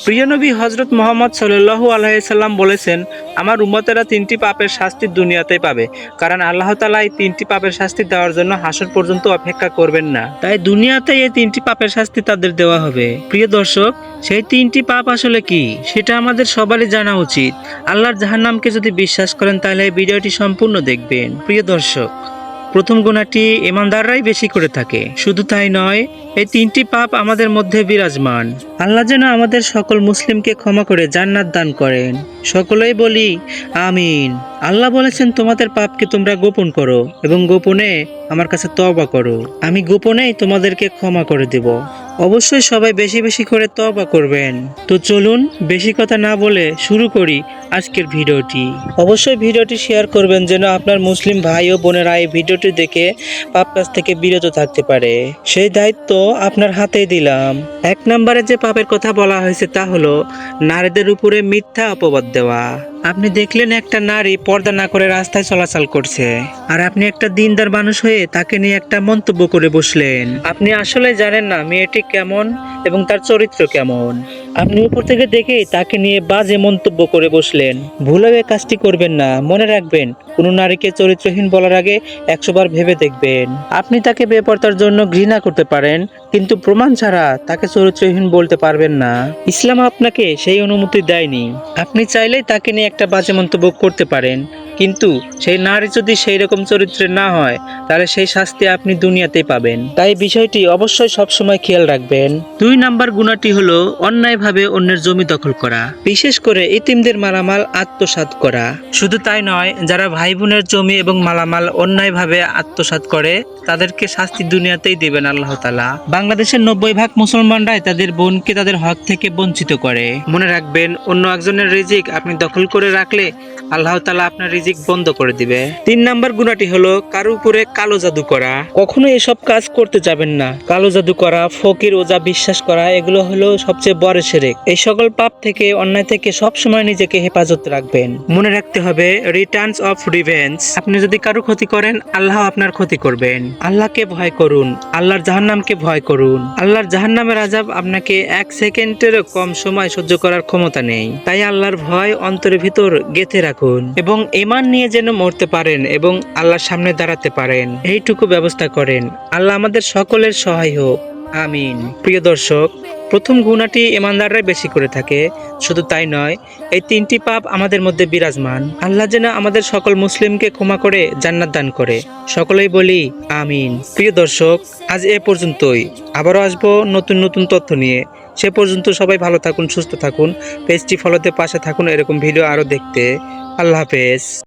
প্রিয় নবী হজরত মুহাম্মদ সাল্লাল্লাহু আলাইহি সাল্লাম বলেছেন, আমার উম্মতেরা তিনটি পাপের শাস্তি দুনিয়াতেই পাবে, কারণ আল্লাহ তাআলা এই তিনটি পাপের শাস্তি দেওয়ার জন্য হাসর পর্যন্ত অপেক্ষা করবেন না। তাই দুনিয়াতেই এই তিনটি পাপের শাস্তি তাদের দেওয়া হবে। প্রিয় দর্শক, সেই তিনটি পাপ আসলে কি সেটা আমাদের সবারই জানা উচিত। আল্লাহর জাহান্নামকে যদি বিশ্বাস করেন তাহলে এই ভিডিওটি সম্পূর্ণ দেখবেন। প্রিয় দর্শক, প্রথম গুনাহটি ঈমানদাররাই বেশি করে থাকে। শুধু তাই নয়, এই তিনটি পাপ আমাদের মধ্যে বিরাজমান। আল্লাহ যেন আমাদের সকল মুসলিমকে ক্ষমা করে জান্নাত দান করেন। সকলেই বলি আমিন। আল্লাহ বলেছেন, তোমাদের পাপকে তোমরা গোপন করো এবং গোপনে আমার কাছে তওবা করো, আমি গোপনেই তোমাদেরকে ক্ষমা করে দেব। অবশ্যই সবাই বেশি বেশি করে তওবা করবেন। তো চলুন বেশি কথা না বলে শুরু করি আজকের ভিডিওটি। অবশ্যই ভিডিওটি শেয়ার করবেন যেন আপনার মুসলিম ভাই ও বোনেরা এই ভিডিওটি দেখে পাপ কাজ থেকে বিরত থাকতে পারে। সেই দায়িত্ব আপনার হাতেই দিলাম। 1 নম্বরে যে পাপের কথা বলা হয়েছে তা হলো নারীদের উপরে মিথ্যা অপবাদ দেওয়া। আপনি দেখলেন একটা নারী পর্দা না করে রাস্তায় চলাচল করছে, আর আপনি একটা দিনদার মানুষ হয়ে তাকে নিয়ে একটা মন্তব্য করে বসলেন। আপনি আসলে জানেন না মেয়েটি কেমন এবং তার চরিত্র কেমন। আপনি উপর থেকে দেখেই তাকে নিয়ে বাজে মন্তব্য করে বসলেন। ভুলেও এই কাজটি করবেন না। মনে রাখবেন, কোনো নারীকে চরিত্রহীন বলার আগে 100 বার ভেবে দেখবেন। আপনি তাকে বেপরতার জন্য ঘৃণা করতে পারেন, কিন্তু প্রমাণ ছাড়া তাকে চরিত্রহীন বলতে পারবেন না। ইসলাম আপনাকে সেই অনুমতি দেয়নি। আপনি চাইলেই তাকে নিয়ে একটা বাজে মন্তব্য করতে পারেন, কিন্তু সেই নারী যদি সেই রকম চরিত্রের না হয় তাহলে সেই শাস্তি আপনি দুনিয়াতেই পাবেন। তাই বিষয়টি অবশ্যই সবসময় খেয়াল রাখবেন। 2 নাম্বার গুনাহটি হলো অন্যায়ভাবে অন্যের জমি দখল করা, বিশেষ করে এতিমদের মালামাল আত্মসাৎ করা। শুধু তাই নয়, যারা ভাই বোনের জমি এবং মালামাল অন্যায়ভাবে আত্মসাৎ করে তাদেরকে শাস্তি দুনিয়াতেই দিবেন আল্লাহ তাআলা। বাংলাদেশের 90% মুসলমানরাই তাদের বোনকে তাদের হক থেকে বঞ্চিত করে। মনে রাখবেন, অন্য একজনের রিজিক আপনি দখল করে রাখলে আল্লাহ তাআলা আপনার রিজিক বন্ধ করে দিবে। 3 নাম্বার গুনাহটি হলো কারো উপরে কালো জাদু করা। কখনো এসব কাজ করতে যাবেন না। কালো জাদু করা, ফকির ওজা বিশ্বাস করা, এগুলো হলো সবচেয়ে বড় শিরক। এই সকল পাপ থেকে, অন্যায় থেকে সবসময় নিজেকে হেফাজত রাখবেন। মনে রাখতে হবে, রিটার্নস অফ রিভেঞ্জ। আপনি যদি কারো ক্ষতি করেন, আল্লাহ আপনার ক্ষতি করবেন। আল্লাহকে ভয় করুন, আল্লাহর জাহান্নামকে ভয় করুন। আল্লাহর জাহান্নামের আযাব আপনাকে 1 সেকেন্ডেরও কম সময় সহ্য করার ক্ষমতা নেই। তাই আল্লাহর ভয় অন্তরের ভিতর গেঁথে রাখুন এবং ঈমান নিয়ে যেন মরতে পারেন এবং আল্লাহর সামনে দাঁড়াতে পারেন, এইটুকু ব্যবস্থা করেন। আল্লাহ আমাদের সকলের সহায় হোক, আমিন। প্রিয় দর্শক, প্রথম গুনাহটি ঈমানদাররাই বেশি করে থাকে। শুধু তাই নয়, এই 3টি পাপ আমাদের মধ্যে বিরাজমান। আল্লাহ যেন আমাদের সকল মুসলিমকে ক্ষমা করে জান্নাত দান করে। সকলেই বলি আমিন। প্রিয় দর্শক, আজ এ পর্যন্তই। আবারও আসবো নতুন নতুন তথ্য নিয়ে। সে পর্যন্ত সবাই ভালো থাকুন, সুস্থ থাকুন। পেজটি ফলোতে পাশে থাকুন এরকম ভিডিও আরো দেখতে। আল্লাহ হাফেজ।